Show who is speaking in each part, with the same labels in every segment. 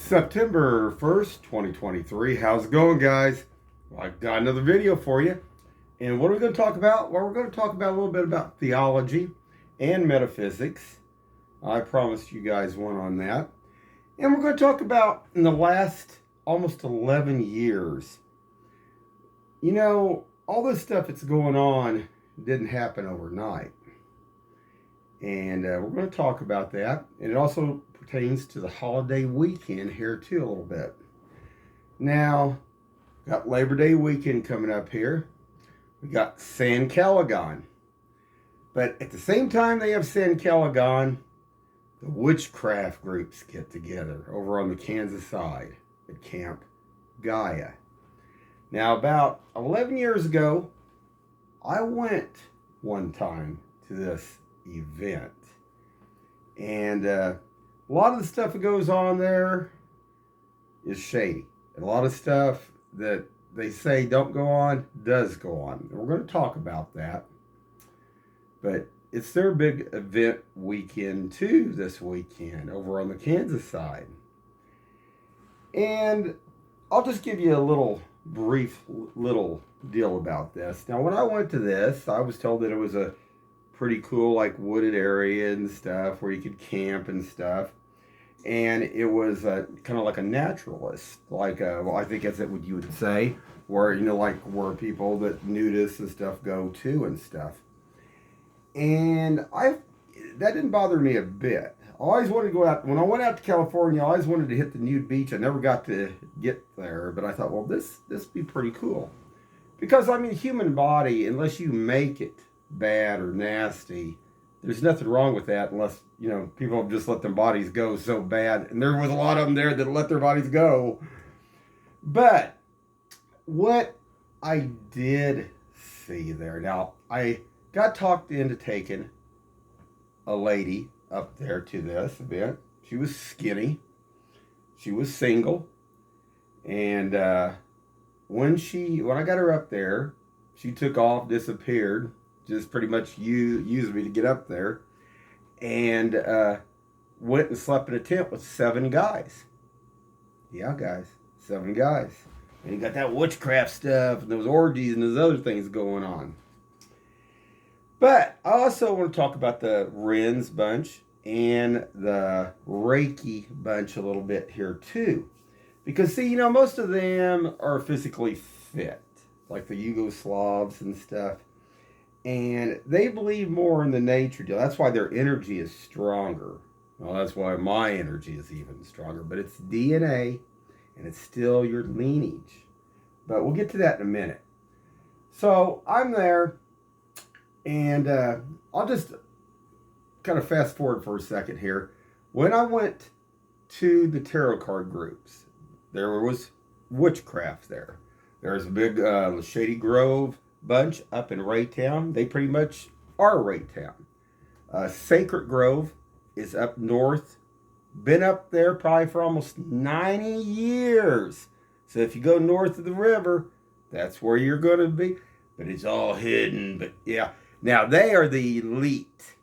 Speaker 1: September 1st, 2023. How's it going, guys? Well, I've got another video for you. And what are we going to talk about? Well, we're going to talk about a little bit about theology and metaphysics. I promised you guys one on that. And we're going to talk about in the last almost 11 years. You know, all this stuff that's going on didn't happen overnight. And we're going to talk about that. And it also pertains to the holiday weekend here too a little bit. Now, got Labor Day weekend coming up here. We got San Caligan. But at the same time they have San Caligan, the witchcraft groups get together over on the Kansas side at Camp Gaia. Now, about 11 years ago, I went one time to this event. And a lot of the stuff that goes on there is shady. And a lot of stuff that they say don't go on does go on. And we're going to talk about that. But it's their big event weekend too this weekend over on the Kansas side. And I'll just give you a little brief little deal about this. Now, when I went to this, I was told that it was a pretty cool like wooded area and stuff where you could camp and stuff. And it was kind of like a naturalist, like well, I think that's what you would say, where, you know, like where people that nudists and stuff go to and stuff. And that didn't bother me a bit. I always wanted to go out. When I went out to California, I always wanted to hit the nude beach. I never got to get there, but I thought, well, this would be pretty cool. Because, I mean, human body, unless you make it bad or nasty, there's nothing wrong with that unless, you know, people have just let their bodies go so bad. And there was a lot of them there that let their bodies go. But what I did see there, now, I got talked into taking a lady up there to this event. She was skinny. She was single. And when I got her up there, she took off, disappeared, just pretty much used me to get up there, and went and slept in a tent with 7 guys. Yeah, guys, 7 guys. And you got that witchcraft stuff and those orgies and those other things going on. But I also want to talk about the Wren's bunch and the Reiki bunch a little bit here too. Because, see, you know, most of them are physically fit, like the Yugoslavs and stuff. And they believe more in the nature deal. That's why their energy is stronger. Well, that's why my energy is even stronger. But it's DNA, and it's still your lineage. But we'll get to that in a minute. So I'm there, and I'll just kind of fast forward for a second here. When I went to the tarot card groups, there was witchcraft there. There's a big Shady Grove bunch up in Raytown. They pretty much are Raytown. Sacred Grove is up north. Been up there probably for almost 90 years. So if you go north of the river, that's where you're going to be. But it's all hidden. But yeah. Now, they are the elite.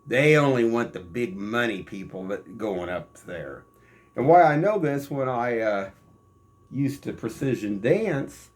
Speaker 1: They only want the big money people that going up there. And why I know this, when I used to precision dance,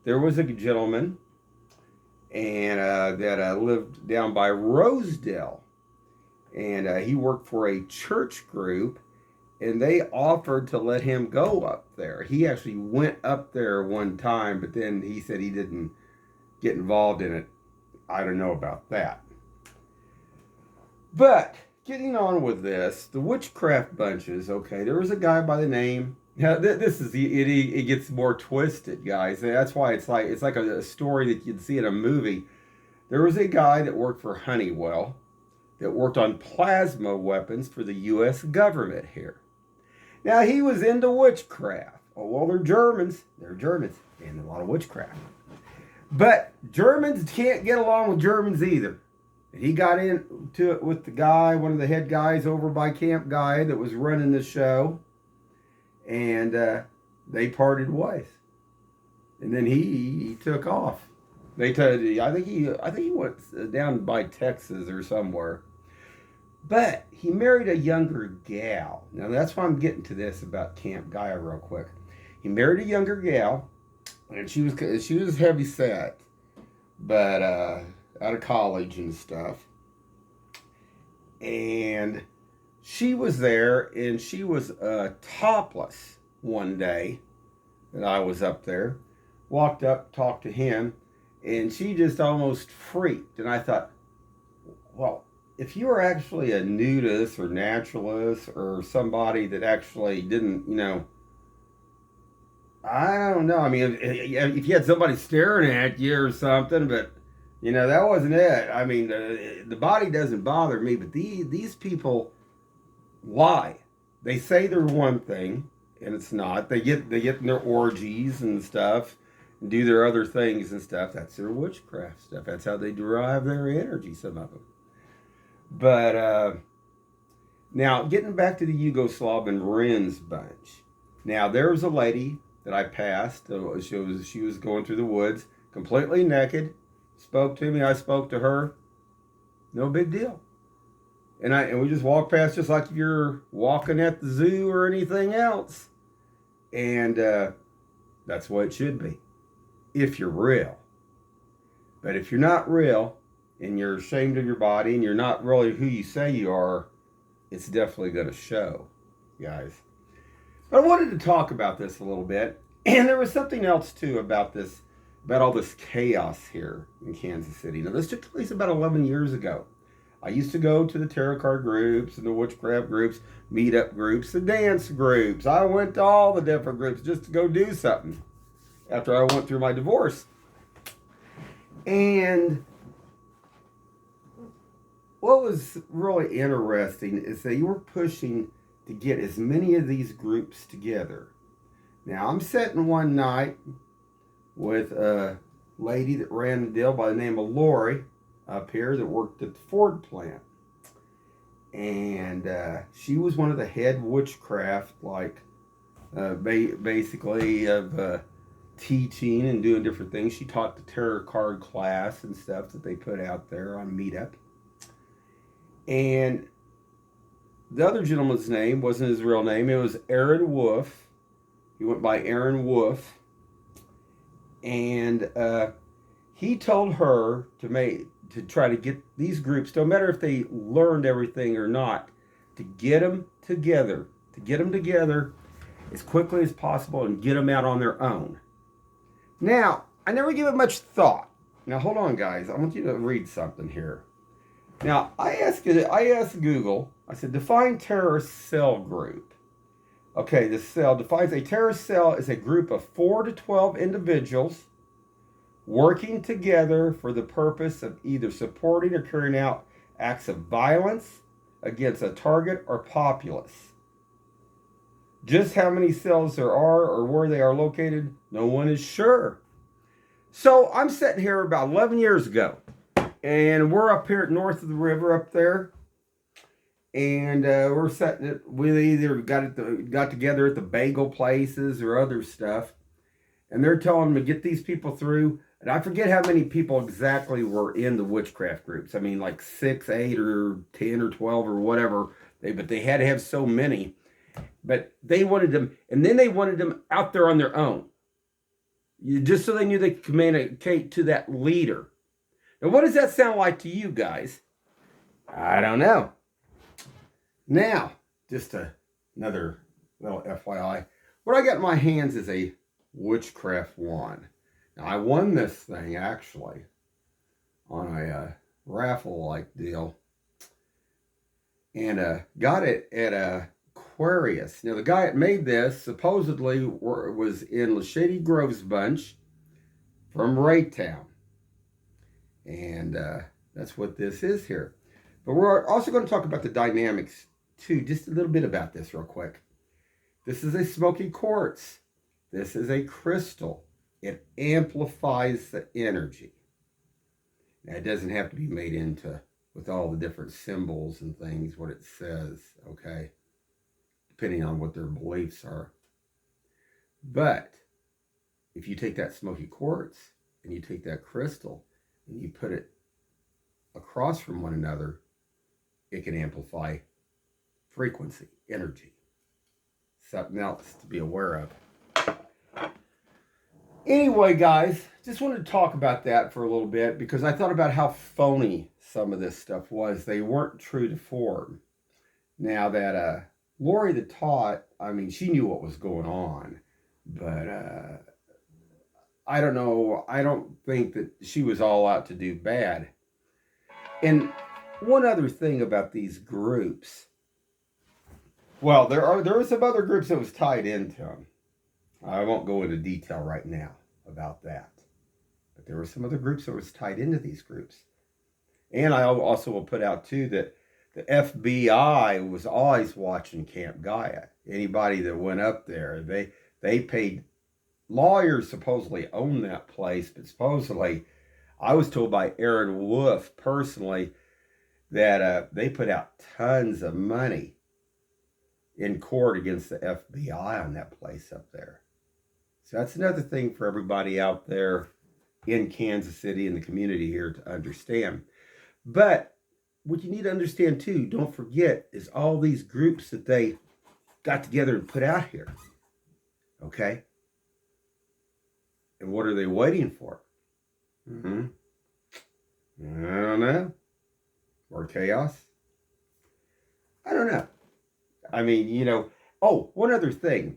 Speaker 1: there was a gentleman and that lived down by Rosedale. And he worked for a church group, and they offered to let him go up there. He actually went up there one time, but then he said he didn't get involved in it. I don't know about that. But getting on with this, the witchcraft bunches, okay, there was a guy by the name, this is, it gets more twisted, guys. That's why it's like a story that you'd see in a movie. There was a guy that worked for Honeywell that worked on plasma weapons for the U.S. government here. Now, he was into witchcraft. Oh, well, they're Germans, and a lot of witchcraft. But Germans can't get along with Germans either. And he got into it with the guy, one of the head guys over by Camp Gaia that was running the show. And they parted ways. And then he took off. I think he went down by Texas or somewhere. But he married a younger gal. Now that's why I'm getting to this about Camp Gaia real quick. He married a younger gal, and she was heavy set, but out of college and stuff. And she was there, and she was topless one day that I was up there. Walked up, talked to him, and she just almost freaked. And I thought, well, if you were actually a nudist or naturalist or somebody that actually didn't, I don't know. I mean, if you had somebody staring at you or something, but that wasn't it. I mean, the body doesn't bother me, but these people lie. They say they're one thing, and it's not. They get in their orgies and stuff, and do their other things and stuff. That's their witchcraft stuff. That's how they derive their energy. Some of them. But now, getting back to the Yugoslav and Ren's bunch. Now, there was a lady that I passed. She was going through the woods, completely naked. Spoke to me. I spoke to her. No big deal. And we just walked past, just like if you're walking at the zoo or anything else. And that's what it should be, if you're real. But if you're not real, and you're ashamed of your body, and you're not really who you say you are, it's definitely going to show, guys. But I wanted to talk about this a little bit. And there was something else, too, about all this chaos here in Kansas City. Now, this took place about 11 years ago. I used to go to the tarot card groups and the witchcraft groups, meetup groups, the dance groups. I went to all the different groups just to go do something after I went through my divorce. And what was really interesting is they were pushing to get as many of these groups together. Now, I'm sitting one night with a lady that ran the deal by the name of Lori up here that worked at the Ford plant. And she was one of the head witchcraft, basically, of teaching and doing different things. She taught the tarot card class and stuff that they put out there on Meetup. And the other gentleman's name wasn't his real name. It was Aaron Wolf. He went by Aaron Wolf. And he told her to try to get these groups, no matter if they learned everything or not, to get them together as quickly as possible and get them out on their own. Now, I never give it much thought. Now, hold on, guys. I want you to read something here. Now, I asked Google, I said, define terrorist cell group. Okay, the cell defines a terrorist cell as a group of 4 to 12 individuals working together for the purpose of either supporting or carrying out acts of violence against a target or populace. Just how many cells there are or where they are located, no one is sure. So I'm sitting here about 11 years ago, and we're up here north of the river up there, and we're sitting it. We either got together at the bagel places or other stuff, and they're telling them to get these people through. And I forget how many people exactly were in the witchcraft groups. I mean, like 6, 8, or 10, or 12, or whatever. But they had to have so many. But they wanted them, and then they wanted them out there on their own, just so they knew they could communicate to that leader. Now, what does that sound like to you guys? I don't know. Now, just another little FYI. What I got in my hands is a witchcraft wand. Now, I won this thing, actually, on a raffle-like deal. And got it at Aquarius. Now, the guy that made this supposedly was in Shady Grove's bunch from Raytown. And that's what this is here. But we're also going to talk about the dynamics, too. Just a little bit about this real quick. This is a smoky quartz. This is a crystal. It amplifies the energy. Now, it doesn't have to be made into with all the different symbols and things, what it says, okay? Depending on what their beliefs are. But if you take that smoky quartz and you take that crystal and you put it across from one another, it can amplify frequency, energy. Something else to be aware of. Anyway, guys, just wanted to talk about that for a little bit because I thought about how phony some of this stuff was. They weren't true to form. Now that Lori the taught, I mean, she knew what was going on, but I don't know. I don't think that she was all out to do bad. And one other thing about these groups, well, there are some other groups that was tied into them. I won't go into detail right now about that. But there were some other groups that was tied into these groups. And I also will put out, too, that the FBI was always watching Camp Gaia. Anybody that went up there, they paid. Lawyers supposedly own that place, but supposedly, I was told by Aaron Wolf personally that they put out tons of money in court against the FBI on that place up there. So that's another thing for everybody out there in Kansas City and the community here to understand. But what you need to understand too, don't forget, is all these groups that they got together and put out here. Okay? And what are they waiting for? I don't know. More chaos? I don't know. I mean, oh, one other thing.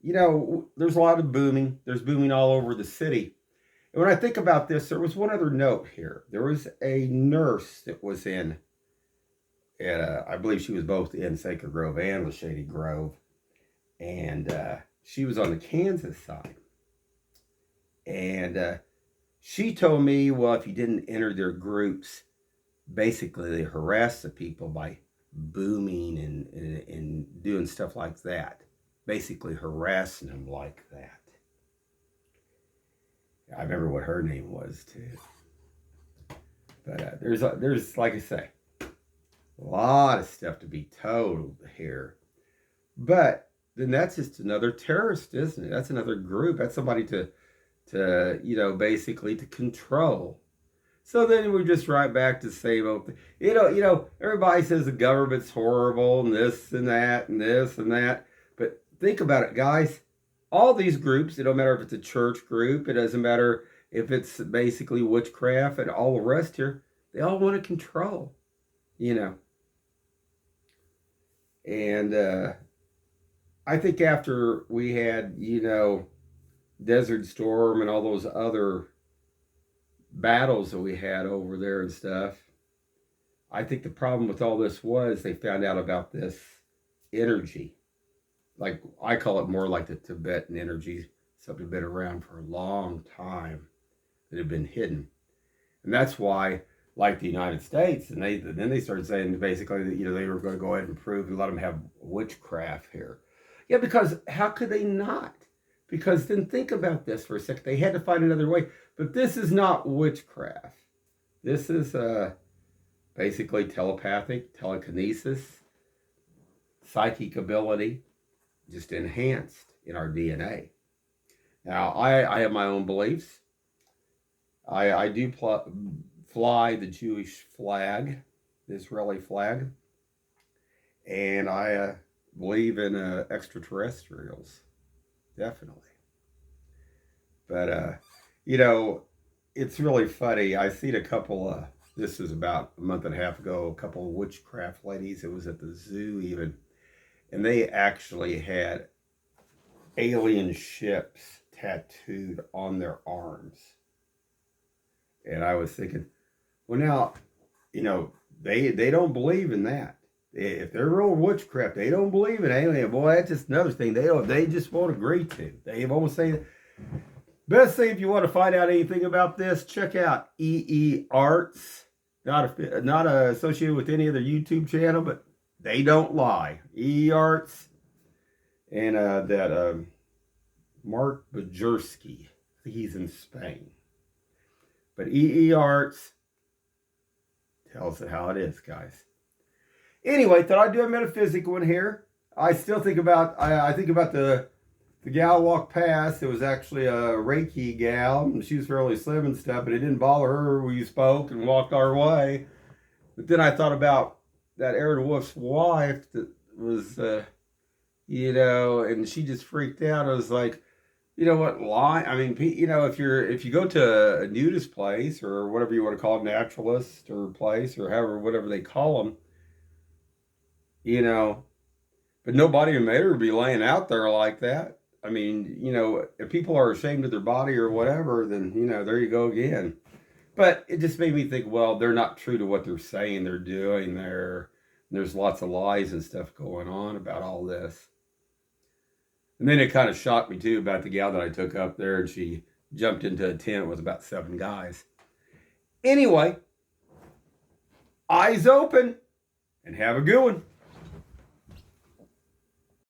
Speaker 1: There's a lot of booming. There's booming all over the city. And when I think about this, there was one other note here. There was a nurse that was in, I believe she was both in Sacred Grove and the Shady Grove. And she was on the Kansas side. And she told me, well, if you didn't enter their groups, basically they harassed the people by booming and doing stuff like that. Basically harassing them like that. I remember what her name was too. But there's like I say, a lot of stuff to be told here. But then that's just another terrorist, isn't it? That's another group. That's somebody to basically to control. So then we're just right back to the same old thing. Everybody says the government's horrible and this and that and this and that. But think about it, guys. All these groups, it don't matter if it's a church group, it doesn't matter if it's basically witchcraft and all the rest here, they all want to control, And I think after we had, Desert Storm and all those other battles that we had over there and stuff, I think the problem with all this was they found out about this energy. Like, I call it more like the Tibetan energy, something been around for a long time that had been hidden. And that's why, like the United States, and then they started saying basically that, they were going to go ahead and prove and let them have witchcraft here. Yeah, because how could they not? Because then think about this for a second. They had to find another way. But this is not witchcraft. This is basically telepathic, telekinesis, psychic ability, just enhanced in our DNA. Now, I have my own beliefs. I do fly the Jewish flag, the Israeli flag, and I believe in extraterrestrials, definitely. But, it's really funny. I seen a couple, this was about a month and a half ago, a couple of witchcraft ladies. It was at the zoo even. And they actually had alien ships tattooed on their arms. And I was thinking, well, now, they don't believe in that. If they're real witchcraft, they don't believe in alien. Boy, that's just another thing they just won't agree to. They won't say that. Best thing if you want to find out anything about this, check out EE Arts. Not associated with any other YouTube channel, but they don't lie. EE Arts and that Mark Bajerski. I think he's in Spain. But EE Arts tells it how it is, guys. Anyway, thought I'd do a metaphysical one here. I still think about, I think about the gal walked past. It was actually a Reiki gal. And she was fairly slim and stuff, but it didn't bother her. We spoke and walked our way. But then I thought about that Aaron Wolf's wife that was, and she just freaked out. I was like, you know what, lie? I mean, if you go to a nudist place or whatever you want to call it, naturalist or place or however, whatever they call them, you know, but nobody in Mater would be laying out there like that. I mean, if people are ashamed of their body or whatever, then, there you go again. But it just made me think, well, they're not true to what they're saying they're doing there. There's lots of lies and stuff going on about all this. And then it kind of shocked me too about the gal that I took up there, and she jumped into a tent with about 7 guys. Anyway, eyes open and have a good one.